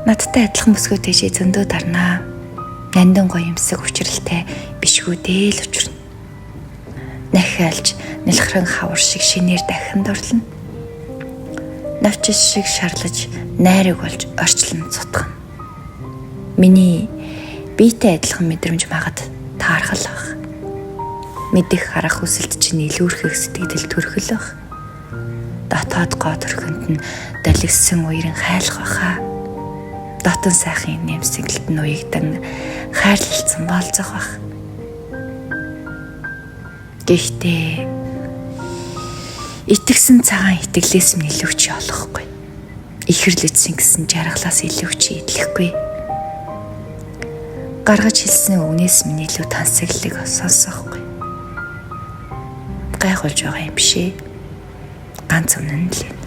Надтай адилхан бүсгүйтэй чи зөндөө дарнаа. Нандин гоё юмсаг учралтай бишгүй дээл учрна. Нахиалж нэлхрэн хавар шиг шинээр дахин дурлана. Навчис шиг шарлаж найраг болж орчлон цутгана. Миний биетэй адилхан мэдрэмж магад таархал баг. Мэдих харах хүсэлт чинь илүүрхэх сэтгэл төрхөл баг. Дотоод гоо төрхөнд нь далигсан уярын хайлах баха. Дотон сайхын нэмсэглэлд нь уягдан хайрлалцсан болцох бах. Гэхдээ итгэсэн цагаан итгэлээс минь илүү чи олохгүй. Ихэрлэжсэн гэсэн жаргалаас илүү чи идэлхгүй. Гаргаж хэлсэн үгнээс минь илүү тансаглалыг сонсохгүй. Гайхуулж байгаа юм бишээ. Ганц үнэн л.